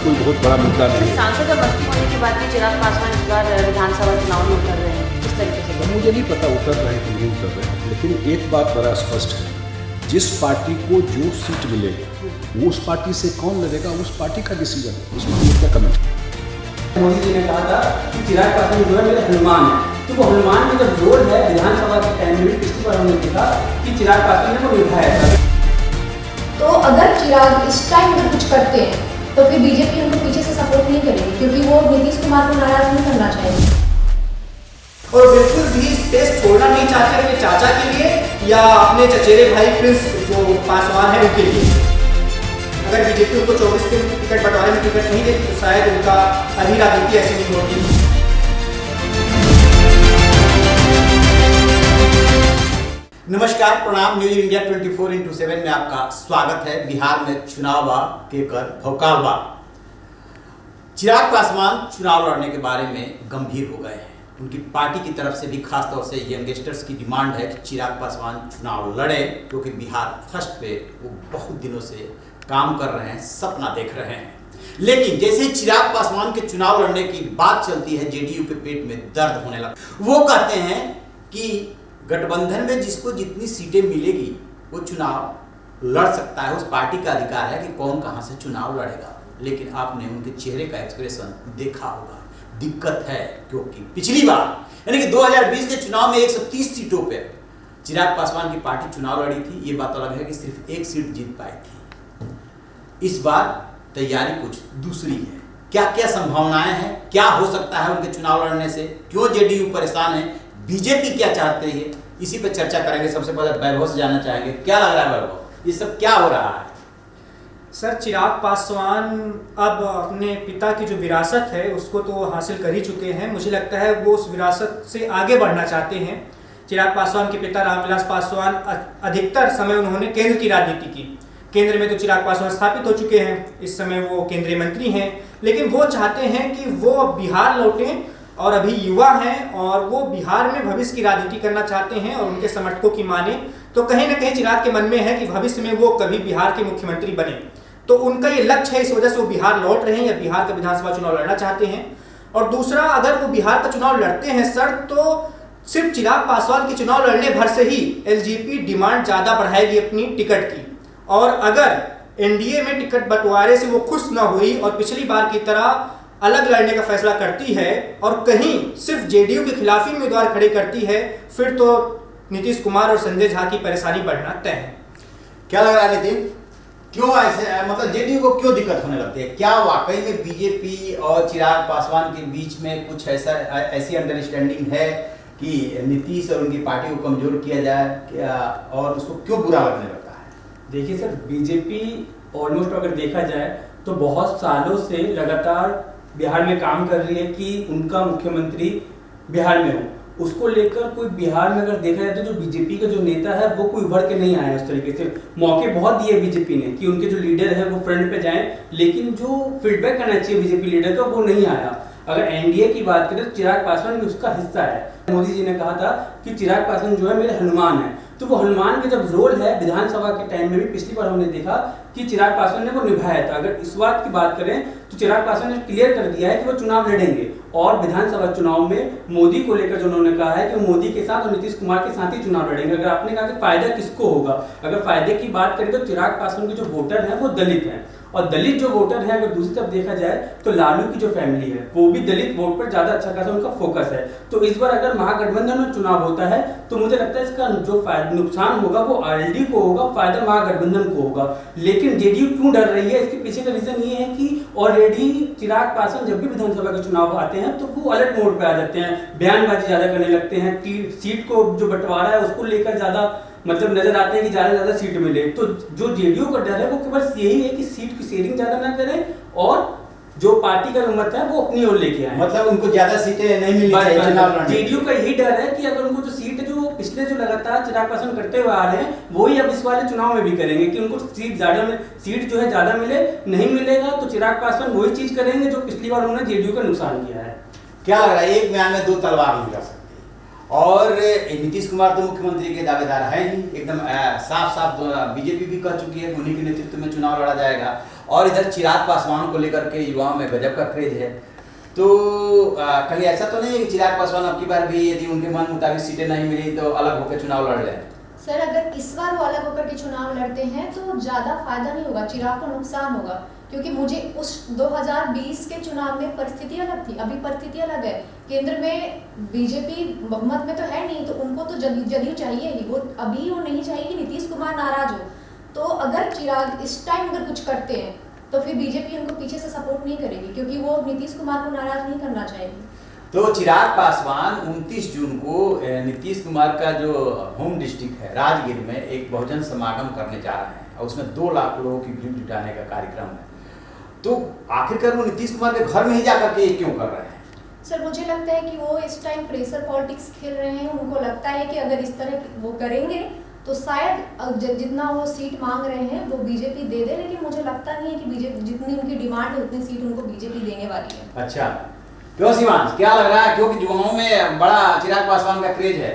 कोई बहुत बड़ा मुद्दा नहीं है। सांसद और मंत्री होने के बाद भी चिराग पासवान इस बार विधानसभा चुनाव में उतर रहे हैं, किस तरीके से? मुझे नहीं पता उतर रहे कि नहीं उतर रहे, लेकिन एक बात बड़ा स्पष्ट है, जिस पार्टी को जो सीट मिले वो उस पार्टी से कौन लड़ेगा, उस पार्टी का डिसीजन है, उसमें मुझे क्या कमेंट। मोदी जी ने कहा था कि चिराग पासवान जो है मेरे हनुमान है, तो वो हनुमान का जब रोल है विधानसभा के टाइम में पिछली बार हमने देखा कि चिराग पासवान ने वो निभाया था। तो अगर चिराग इस टाइम में कुछ करते हैं तो फिर बीजेपी उनको पीछे से सपोर्ट नहीं करेगी, क्योंकि वो नीतीश कुमार को नाराज नहीं करना चाहेगी और बिल्कुल भी स्पेस छोड़ना नहीं चाहते अपने चाचा के लिए या अपने चचेरे भाई प्रिंस जो पासवान है उनके लिए। अगर बीजेपी उनको 24 के टिकट बंटवारे में टिकट नहीं देती तो शायद उनका अभी राजनीति ऐसी नहीं होती। नमस्कार, प्रणाम। न्यूज इंडिया 24x7 में आपका स्वागत है। बिहार में चुनाव के कर भौकाल। चिराग पासवान चुनाव लड़ने के बारे में गंभीर हो गए हैं। उनकी पार्टी की तरफ से भी खास तौर से यंगस्टर्स की डिमांड है कि चिराग पासवान चुनाव लड़े, क्योंकि बिहार फर्स्ट पे वो बहुत दिनों से काम कर रहे हैं, सपना देख रहे हैं। लेकिन जैसे ही चिराग पासवान के चुनाव लड़ने की बात चलती है, जेडीयू के पेट में दर्द होने लगता। वो कहते हैं कि गठबंधन में जिसको जितनी सीटें मिलेगी वो चुनाव लड़ सकता है, उस पार्टी का अधिकार है कि कौन कहां से चुनाव लड़ेगा। लेकिन आपने उनके चेहरे का एक्सप्रेशन देखा होगा, दिक्कत है, क्योंकि पिछली बार यानी कि 2020 के चुनाव में 130 सीटों पे चिराग पासवान की पार्टी चुनाव लड़ी थी। ये बात अलग है कि सिर्फ एक सीट जीत पाई थी। इस बार तैयारी कुछ दूसरी है। क्या क्या संभावनाएं हैं, क्या हो सकता है उनके चुनाव लड़ने से, क्यों जेडीयू परेशान है, बीजेपी क्या चाहते हैं, इसी पर चर्चा करेंगे। सबसे पहले वैभव से जानना चाहेंगे, क्या लग रहा है वैभव, ये सब क्या हो रहा है? सर, चिराग पासवान अब अपने पिता की जो विरासत है उसको तो हासिल कर ही चुके हैं। मुझे लगता है वो उस विरासत से आगे बढ़ना चाहते हैं। चिराग पासवान के पिता रामविलास पासवान अधिकतर समय उन्होंने केंद्र की राजनीति की। केंद्र में तो चिराग पासवान स्थापित हो चुके हैं, इस समय वो केंद्रीय मंत्री हैं। लेकिन वो चाहते हैं कि वो बिहार लौटें और अभी युवा हैं और वो बिहार में भविष्य की राजनीति करना चाहते हैं। और उनके समर्थकों की माने तो कहीं ना कहीं चिराग के मन में है कि भविष्य में वो कभी बिहार के मुख्यमंत्री बने। तो उनका ये लक्ष्य है, इस वजह से वो बिहार लौट रहे हैं या बिहार का विधानसभा चुनाव लड़ना चाहते हैं। और दूसरा, अगर वो बिहार का चुनाव लड़ते हैं सर, तो सिर्फ चिराग पासवान के चुनाव लड़ने भर से ही एलजेपी डिमांड ज्यादा बढ़ाएगी अपनी टिकट की। और अगर एनडीए में टिकट बंटवारे से वो खुश न हुई और पिछली बार की तरह अलग लड़ने का फैसला करती है और कहीं सिर्फ जेडीयू के खिलाफ ही उम्मीदवार खड़े करती है, फिर तो नीतीश कुमार और संजय झा की परेशानी बढ़ना तय है। क्या लग रहा है नितिन, क्यों ऐसे, मतलब जेडीयू को क्यों दिक्कत होने लगती है? क्या वाकई में बीजेपी और चिराग पासवान के बीच में कुछ ऐसी अंडरस्टैंडिंग है कि नीतीश और उनकी पार्टी को कमजोर किया जाए क्या, और उसको क्यों बुरा लगने लगता है? देखिए सर, बीजेपी ऑलमोस्ट अगर देखा जाए तो बहुत सालों से लगातार बिहार में काम कर रही है कि उनका मुख्यमंत्री बिहार में हो। उसको लेकर कोई बिहार में अगर देखा जाए तो जो बीजेपी का जो नेता है वो कोई उभर के नहीं आया। उस तरीके से मौके बहुत दिए बीजेपी ने कि उनके जो लीडर है वो फ्रंट पे जाएं, लेकिन जो फीडबैक करना चाहिए बीजेपी लीडर का वो नहीं आया। अगर एनडीए की बात करें तो चिराग पासवान भी उसका हिस्सा है। मोदी जी ने कहा था कि चिराग पासवान जो है मेरे हनुमान है, तो वो हनुमान का जब रोल है विधानसभा के टाइम में भी पिछली बार हमने देखा कि चिराग पासवान ने वो निभाया था। अगर इस बात की बात करें तो चिराग पासवान ने क्लियर कर दिया है कि वो चुनाव लड़ेंगे और विधानसभा चुनाव में मोदी को लेकर जो उन्होंने कहा है कि वो मोदी के साथ और नीतीश कुमार के साथ ही चुनाव लड़ेंगे। अगर आपने कहा कि फायदा किसको होगा, अगर फायदे की बात करें तो चिराग पासवान के जो वोटर हैं वो दलित हैं, और दलित जो वोटर है अगर दूसरी तरफ देखा जाए तो लालू की जो फैमिली है वो भी दलित वोट पर ज्यादा अच्छा खासा उनका फोकस है। तो इस बार अगर महागठबंधन में चुनाव होता है तो मुझे लगता है इसका जो नुकसान होगा वो आरएलडी को होगा, फायदा महागठबंधन को होगा। लेकिन जेडीयू क्यों डर रही है, इसके पीछे का रीजन ये है कि ऑलरेडी चिराग पासवान जब भी विधानसभा के चुनाव आते हैं तो वो अलर्ट मोड पे आ जाते हैं, बयानबाजी ज्यादा करने लगते हैं, सीट को जो बंटवारा है उसको लेकर ज्यादा मतलब नजर आते हैं कि ज्यादा सीट मिले। तो जो जेडीयू का डर है वो केवल यही है कि सीट की शेयरिंग ज्यादा ना करें और जो पार्टी का मत है वो अपनी ओर लेके आए। मतलब उनको ज्यादा सीटें नहीं मिलनी चाहिए चुनाव लड़ने। जेडीयू का यही डर है कि अगर उनको जो सीट है जो पिछले जो लगातार चिराग पासवान करते हुए आ रहे हैं वही अब इस वाले चुनाव में भी करेंगे कि उनको सीट जो है ज्यादा मिले, नहीं मिलेगा तो चिराग पासवान वही चीज करेंगे जो पिछली बार उन्होंने जेडीयू का नुकसान किया है। क्या लग रहा है, एक म्यान में दो तलवार नहीं जा सकती? और नीतीश कुमार तो मुख्यमंत्री के दावेदार हैं ही, एकदम साफ साफ बीजेपी भी कह चुकी है उन्हीं के नेतृत्व में चुनाव लड़ा जाएगा। और इधर चिराग पासवान को लेकर के युवाओं में गजब का क्रेज है। तो कहीं ऐसा तो नहीं है कि चिराग पासवान अब की बार भी यदि उनके मन मुताबिक सीटें नहीं मिली तो अलग होकर चुनाव लड़ लें? सर, अगर इस बार वो अलग होकर के चुनाव लड़ते हैं तो ज़्यादा फायदा नहीं होगा, चिराग को नुकसान होगा। क्योंकि मुझे उस 2020 के चुनाव में परिस्थिति अलग थी, अभी परिस्थिति अलग है। केंद्र में बीजेपी बहुमत में तो है नहीं, तो उनको तो जदयू चाहिए ही। वो अभी वो नहीं चाहिए कि नीतीश कुमार नाराज हो। तो अगर चिराग इस टाइम अगर कुछ करते हैं तो फिर बीजेपी उनको पीछे से सपोर्ट नहीं करेगी, क्योंकि वो नीतीश कुमार को नाराज नहीं करना चाहेगी। तो चिराग पासवान 29 जून को नीतीश कुमार का जो होम डिस्ट्रिक्ट है राजगीर में एक बहुजन समागम करने जा रहे हैं और उसमें 2 लाख लोगों की भीड़ जुटाने का कार्यक्रम है। तो आखिरकार वो नीतीश कुमार के घर में ही जाकर के क्यों कर रहे हैं? सर, मुझे लगता है कि वो इस टाइम प्रेशर पॉलिटिक्स खेल रहे हैं। उनको लगता है कि अगर इस तरह वो करेंगे तो शायद जितना वो सीट मांग रहे हैं वो बीजेपी दे दे, लेकिन मुझे लगता नहीं है कि बीजेपी जितनी उनकी डिमांड है उतनी सीट उनको बीजेपी देने वाली है। अच्छा, क्यों शिवांश, क्या लग रहा है? क्योंकि युवाओं में बड़ा चिराग पासवान का क्रेज है।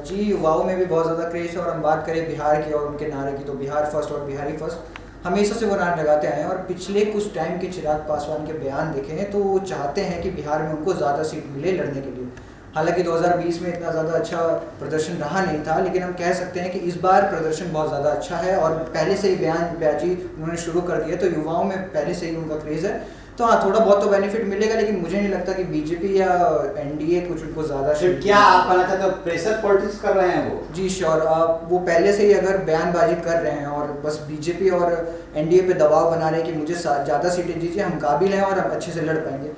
जी, युवाओं में भी बहुत ज़्यादा क्रेज है। और हम बात करें बिहार की और उनके नारे की, तो बिहार फर्स्ट और बिहारी फर्स्ट हमेशा से वो नारे लगाते आए हैं। और पिछले कुछ टाइम के चिराग पासवान के बयान देखे हैं तो वो चाहते हैं कि बिहार में उनको ज़्यादा सीट मिले लड़ने के लिए। हालांकि 2020 में इतना ज़्यादा अच्छा प्रदर्शन रहा नहीं था, लेकिन हम कह सकते हैं कि इस बार प्रदर्शन बहुत ज़्यादा अच्छा है और पहले से ही बयानबाजी उन्होंने शुरू कर दिया। तो युवाओं में पहले से ही उनका क्रेज़ है। तो हाँ, थोड़ा बहुत तो बेनिफिट मिलेगा, लेकिन मुझे नहीं लगता कि बीजेपी या एनडीए कुछ उनको ज़्यादा। क्या आप कहना चाहते हो प्रेशर पॉलिटिक्स कर रहे हैं वो? जी श्योर, वो पहले से ही अगर बयानबाजी कर रहे हैं और बस बीजेपी और एनडीए पे दबाव बना रहे हैं कि मुझे ज़्यादा सीटें दीजिए, हम काबिल हैं और हम अच्छे से लड़ पाएंगे।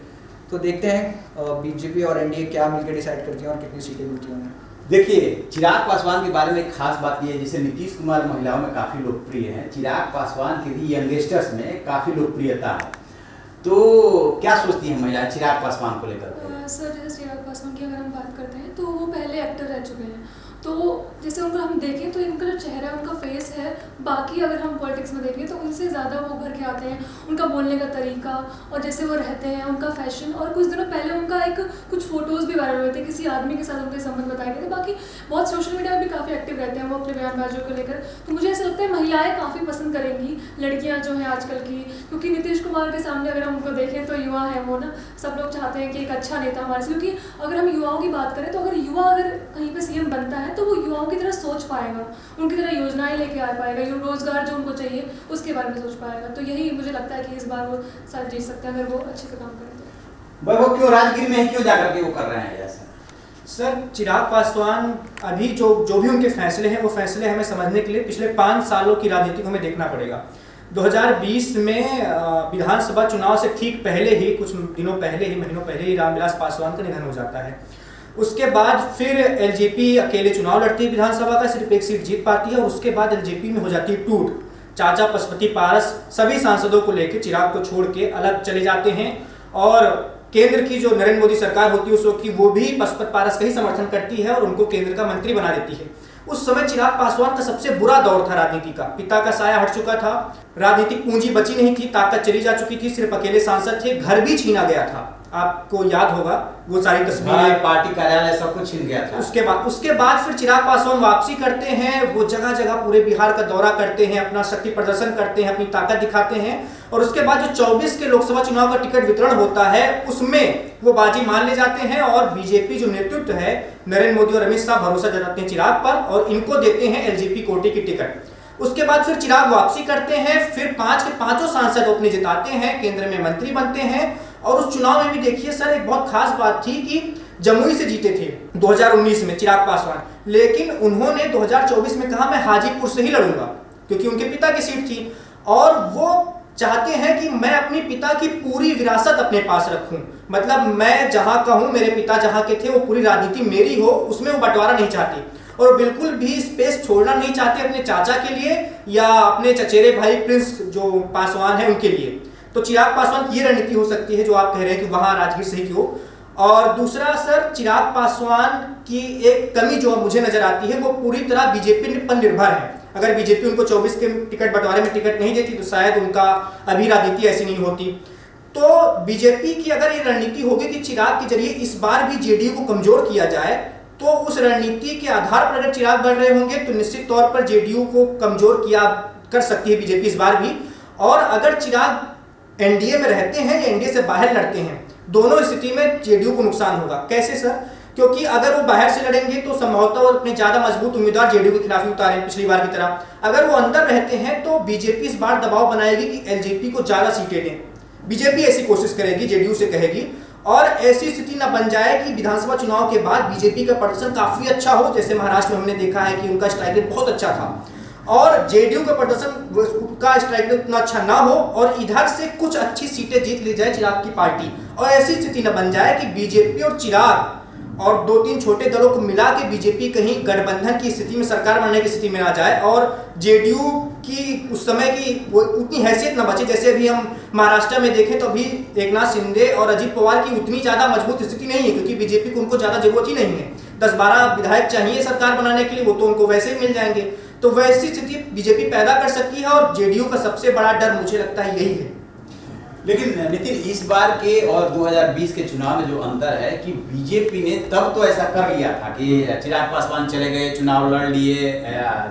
तो देखते हैं बीजेपी और एनडीए क्या मिलकर डिसाइड करती हैं और कितनी सीटें मिलती हैं। देखिए, चिराग पासवान के बारे में एक खास बात यह है, जैसे नीतीश कुमार महिलाओं में काफ़ी लोकप्रिय हैं, चिराग पासवान की भी यंगस्टर्स में काफ़ी लोकप्रियता है। तो क्या सोचती हैं महिलाएं चिराग पासवान को लेकर? सर, जैसे चिराग पासवान की अगर हम बात करते हैं तो वो पहले एक्टर रह चुके हैं। तो जैसे उनको हम देखें तो इनका जो चेहरा है, उनका फेस है, बाकी अगर हम पॉलिटिक्स में देखें तो उनसे ज़्यादा वो उभर के आते हैं। उनका बोलने का तरीका और जैसे वो रहते हैं, उनका फैशन। और कुछ दिनों पहले उनका कुछ फ़ोटोज़ भी वायरल हुए थे, किसी आदमी के साथ उनके संबंध बताए गए थे। बाकी बहुत सोशल मीडिया में भी काफ़ी एक्टिव रहते हैं वो अपने बयानबाजियों को लेकर। तो मुझे ऐसा लगता है महिलाएँ काफ़ी पसंद करेंगी, लड़कियाँ जो हैं आजकल की, क्योंकि नीतीश कुमार के सामने अगर हम उनको देखें तो युवा है वो ना, सब लोग चाहते हैं कि एक अच्छा नेता हमारे से। क्योंकि अगर हम युवाओं की बात करें तो अगर युवा अगर कहीं पे सीएम बनता है तो वो युवाओं की तरह सोच पाएगा, उनकी तरह योजनाएं लेके आ पाएगा, रोजगार जो उनको चाहिए उसके बारे में सोच पाएगा। तो यही मुझे लगता है कि इस बार वो शायद जीत सकते हैं अगर वो अच्छे से काम करें तो। भाई वो क्यों राजगीर में क्यों जाकर के वो कर रहे हैं ऐसा? सर, चिराग पासवान अभी जो भी उनके फैसले हैं वो फैसले हमें समझने के लिए पिछले 5 सालों की राजनीति को हमें देखना पड़ेगा। 2020 में विधानसभा चुनाव से ठीक पहले ही, कुछ दिनों पहले ही, महीनों पहले ही रामविलास पासवान का निधन हो जाता है। उसके बाद फिर एलजेपी अकेले चुनाव लड़ती है विधानसभा का, सिर्फ एक सीट जीत पाती है और उसके बाद एलजेपी में हो जाती है टूट। चाचा पशुपति पारस सभी सांसदों को लेकर चिराग को छोड़ के अलग चले जाते हैं और केंद्र की जो नरेंद्र मोदी सरकार होती है उस वक्त की वो भी पशुपति पारस का ही समर्थन करती है और उनको केंद्र का मंत्री बना देती है। उस समय चिराग पासवान का सबसे बुरा दौर था राजनीति का। पिता का साया हट चुका था, राजनीतिक पूंजी बची नहीं थी, ताकत चली जा चुकी थी, सिर्फ अकेले सांसद थे, घर भी छीना गया था। आपको याद होगा वो सारी तस्वीरें, पार्टी कार्यालय सब कुछ छीन गया था। उसके बाद फिर चिराग पासवान वापसी करते हैं, वो जगह जगह पूरे बिहार का दौरा करते हैं, अपना शक्ति प्रदर्शन करते हैं, अपनी ताकत दिखाते हैं और उसके बाद जो 24 के लोकसभा चुनाव का टिकट वितरण होता है उसमें वो बाजी मान ले जाते हैं और बीजेपी जो नेतृत्व है, नरेंद्र मोदी और अमित शाह भरोसा जताते हैं चिराग पर और इनको देते हैं एलजेपी कोटे की टिकट। उसके बाद फिर चिराग वापसी करते हैं, फिर 5 के 5 सांसद अपने जिताते हैं, केंद्र में मंत्री बनते हैं और उस चुनाव में भी देखिए सर, एक बहुत खास बात थी कि जमुई से जीते थे 2019 में चिराग पासवान, लेकिन उन्होंने 2024 में कहा मैं हाजीपुर से ही लड़ूंगा क्योंकि उनके पिता की सीट थी और वो चाहते हैं कि मैं अपने पिता की पूरी विरासत अपने पास रखूं। मतलब मैं जहां का हूं, मेरे पिता जहां के थे वो पूरी राजनीति मेरी हो, उसमें वो बंटवारा नहीं चाहती और बिल्कुल भी स्पेस छोड़ना नहीं चाहते अपने चाचा के लिए या अपने चचेरे भाई प्रिंस जो पासवान है उनके लिए। तो चिराग पासवान की ये रणनीति हो सकती है जो आप कह रहे हैं कि वहां राजगीर से ही क्यों। और दूसरा सर, चिराग पासवान की एक कमी जो मुझे नजर आती है वो पूरी तरह बीजेपी पर निर्भर है। अगर बीजेपी उनको 24 के टिकट बंटवारे में टिकट नहीं देती तो शायद उनका अभी राजनीति ऐसी नहीं होती। तो बीजेपी की अगर ये रणनीति होगी कि चिराग के जरिए इस बार भी जेडीयू को कमजोर किया जाए, तो उस रणनीति के आधार पर अगर चिराग बढ़ रहे होंगे तो निश्चित तौर पर जेडीयू को कमजोर किया कर सकती है बीजेपी इस बार भी। और अगर चिराग एनडीए में रहते हैं या एनडीए से बाहर लड़ते हैं, दोनों स्थिति में जेडीयू को नुकसान होगा। कैसे सर? क्योंकि अगर वो बाहर से लड़ेंगे तो संभवतः वो अपने ज्यादा मजबूत उम्मीदवार जेडीयू के खिलाफ ही उतारें पिछली बार की तरह। अगर वो अंदर रहते हैं तो बीजेपी इस बार दबाव बनाएगी कि एलजेपी को ज्यादा सीटें दें। बीजेपी ऐसी कोशिश करेगी, जेडीयू से कहेगी, और ऐसी स्थिति न बन जाए कि विधानसभा चुनाव के बाद बीजेपी का प्रदर्शन काफी अच्छा हो, जैसे महाराष्ट्र में हमने देखा है कि उनका स्ट्राइक रेट बहुत अच्छा था, और जेडीयू का प्रदर्शन का स्ट्राइक रेट उतना अच्छा ना हो और इधर से कुछ अच्छी सीटें जीत ली जाए चिराग की पार्टी। और ऐसी स्थिति न बन जाए कि बीजेपी और चिराग और 2-3 छोटे दलों को मिला के बीजेपी कहीं गठबंधन की स्थिति में, सरकार बनने की स्थिति में ना जाए और जेडीयू की उस समय की वो उतनी हैसियत ना बचे। जैसे अभी हम महाराष्ट्र में देखें तो अभी एकनाथ शिंदे और अजित पवार की उतनी ज़्यादा मजबूत स्थिति नहीं है, क्योंकि बीजेपी को उनको ज़्यादा जरूरत ही नहीं है। 10-12 विधायक चाहिए सरकार बनाने के लिए, वो तो उनको वैसे ही मिल जाएंगे। तो वैसी स्थिति बीजेपी पैदा कर सकती है और जेडीयू का सबसे बड़ा डर मुझे लगता है यही है। लेकिन नितिन, इस बार के और 2020 के चुनाव में जो अंतर है कि बीजेपी ने तब तो ऐसा कर लिया था कि चिराग पासवान चले गए, चुनाव लड़ लिए,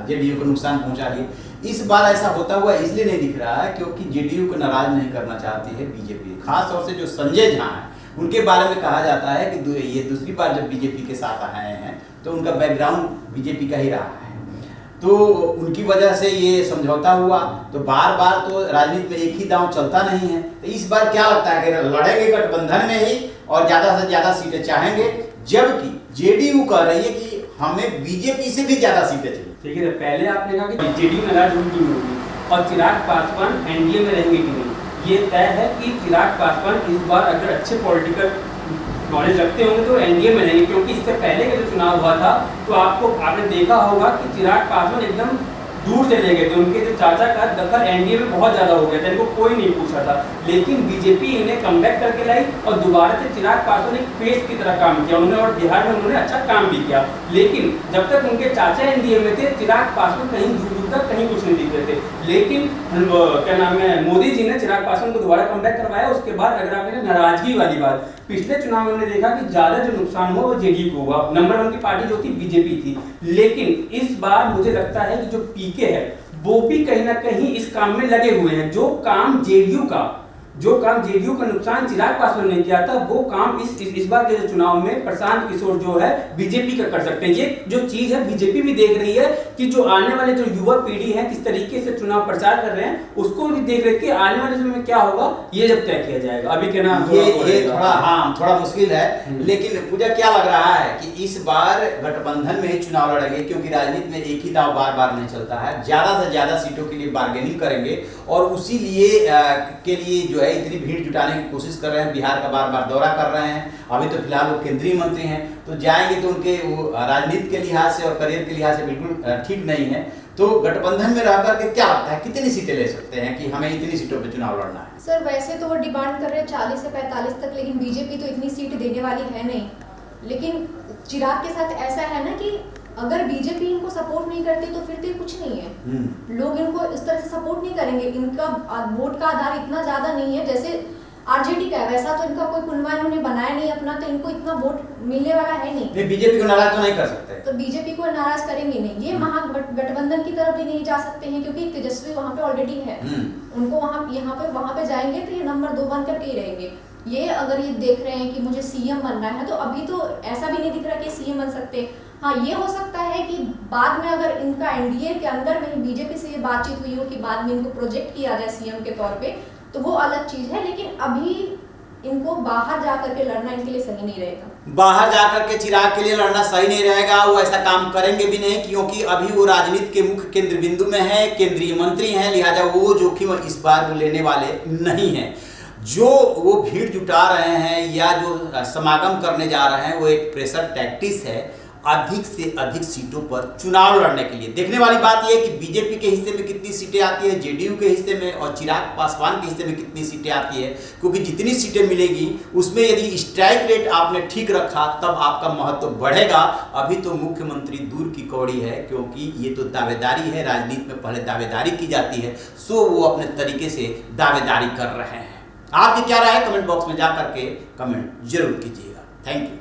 जेडीयू को नुकसान पहुंचा दिए। इस बार ऐसा होता हुआ इसलिए नहीं दिख रहा है क्योंकि जेडीयू को नाराज नहीं करना चाहती है बीजेपी। खास तौर से जो संजय झा हैं उनके बारे में कहा जाता है कि ये दूसरी बार जब बीजेपी के साथ आए हैं तो उनका बैकग्राउंड बीजेपी का ही रहा है, तो उनकी वजह से ये समझौता हुआ। तो बार बार तो राजनीति में एक ही दांव चलता नहीं है। तो इस बार क्या लगता है कि लड़ेंगे गठबंधन में ही और ज्यादा से ज्यादा सीटें चाहेंगे, जबकि जेडीयू कह रही है कि हमें बीजेपी से भी ज्यादा सीटें चाहिए। ठीक है, पहले आपने कहा कि जेडीयू नाराज होगी कि नहीं होगी और चिराग पासवान एनडीए में रहेंगे कि नहीं। ये तय है कि चिराग पासवान इस बार अगर अच्छे पॉलिटिकल नॉलेज रखते होंगे तो एनडीए में रहेंगे, क्योंकि इससे पहले का जो चुनाव हुआ था तो आपने देखा होगा कि चिराग पासवान एकदम दूर चले गए थे। उनके जो चाचा का दखल एनडीए में बहुत ज़्यादा हो गया था, इनको कोई नहीं पूछा था। लेकिन बीजेपी इन्हें कमबैक करके लाई और दोबारा से चिराग पासवान एक फेस की तरह काम किया उन्होंने, और बिहार में उन्होंने अच्छा काम भी किया। लेकिन जब तक उनके चाचा एनडीए में थे, चिराग पासवान कहीं दूर दूर तक कहीं कुछ नहीं दिख रहे थे। लेकिन क्या नाम है, मोदी जी ने चिराग पासवान को दोबारा कमबैक करवाया। उसके बाद अगर आपने नाराजगी वाली बात, पिछले चुनाव में हमने देखा कि ज्यादा जो नुकसान हुआ वो जेडीयू को हुआ, नंबर 1 की पार्टी जो थी बीजेपी थी। लेकिन इस बार मुझे लगता है कि जो पीके है वो भी कहीं ना कहीं इस काम में लगे हुए हैं। जो काम जेडीयू का नुकसान चिराग पासवान ने किया था, वो काम इस बार के चुनाव में प्रशांत किशोर जो है बीजेपी का कर सकते हैं। ये जो चीज है बीजेपी भी देख रही है कि जो आने वाले जो युवा पीढ़ी है किस तरीके से चुनाव प्रचार कर रहे हैं, उसको भी देख रहे कि आने वाले समय में क्या होगा, ये जब तय किया जाएगा। अभी के नाम ये थोड़ा मुश्किल है। लेकिन पूजा क्या लग रहा है कि इस बार गठबंधन में ही चुनाव लड़ेंगे, क्योंकि राजनीति में एक ही दांव बार बार नहीं चलता है। ज्यादा से ज्यादा सीटों के लिए बार्गेनिंग करेंगे और उसी लिए के लिए जो है इतनी भीड़ जुटाने की कोशिश कर रहे हैं। बिहार का बार बार दौरा कर रहे हैं। अभी तो फिलहाल वो केंद्रीय मंत्री हैं, तो जाएंगे तो उनके राजनीति के लिहाज से और करियर के लिहाज से बिल्कुल ठीक नहीं है। तो गठबंधन में रह करके क्या लगता है कितनी सीटें ले सकते हैं कि हमें इतनी सीटों पे चुनाव लड़ना है? सर वैसे तो वो डिमांड कर रहे हैं 40 से 45 तक, लेकिन बीजेपी तो इतनी सीट देने वाली है नहीं। लेकिन चिराग के साथ ऐसा है ना कि अगर बीजेपी इनको सपोर्ट नहीं करती तो फिर तो कुछ नहीं है। लोग इनको इस तरह से सपोर्ट नहीं करेंगे। इनका वोट का आधार इतना ज्यादा नहीं है जैसे आरजेडी का है, वैसा तो इनका कोई कुनवा इन्होंने बनाया नहीं अपना, तो इनको इतना वोट मिलने वाला है नहीं। बीजेपी को नाराज तो नहीं कर सकते, तो बीजेपी को नाराज करेंगे नहीं। ये महागठबंधन की तरफ भी नहीं जा सकते हैं क्योंकि तेजस्वी वहाँ पे ऑलरेडी है। उनको वहाँ पे जाएंगे तो ये नंबर 2 बन करके ही रहेंगे। ये अगर ये देख रहे हैं कि मुझे सीएम बनना है, तो अभी तो ऐसा भी नहीं दिख रहा कि सीएम बन सकते। हाँ, ये हो सकता है कि बाद में अगर इनका एनडीए के अंदर में बीजेपी से ये बातचीत हुई हो कि बाद में इनको प्रोजेक्ट किया जाए सीएम के तौर पे, तो वो अलग चीज है। लेकिन अभी इनको बाहर जाकर के लड़ना इनके लिए सही नहीं रहेगा। बाहर जाकर के चिराग के लिए लड़ना सही नहीं रहेगा। वो ऐसा काम करेंगे भी नहीं, क्योंकि अभी वो राजनीति के मुख्य केंद्र बिंदु में है, केंद्रीय मंत्री हैं, लिहाजा वो जोखिम इस बार वो लेने वाले नहीं हैं। जो वो भीड़ जुटा रहे हैं या जो समागम करने जा रहे हैं, वो एक प्रेशर टैक्टिक्स है अधिक से अधिक सीटों पर चुनाव लड़ने के लिए। देखने वाली बात यह है कि बीजेपी के हिस्से में कितनी सीटें आती है, जेडीयू के हिस्से में और चिराग पासवान के हिस्से में कितनी सीटें आती है, क्योंकि जितनी सीटें मिलेगी उसमें यदि स्ट्राइक रेट आपने ठीक रखा तब आपका महत्व बढ़ेगा। अभी तो मुख्यमंत्री दूर की कौड़ी है, क्योंकि ये तो दावेदारी है। राजनीति में पहले दावेदारी की जाती है, सो वो अपने तरीके से दावेदारी कर रहे हैं। आपकी क्या राय है? कमेंट बॉक्स में जा करके कमेंट जरूर कीजिएगा। Thank you.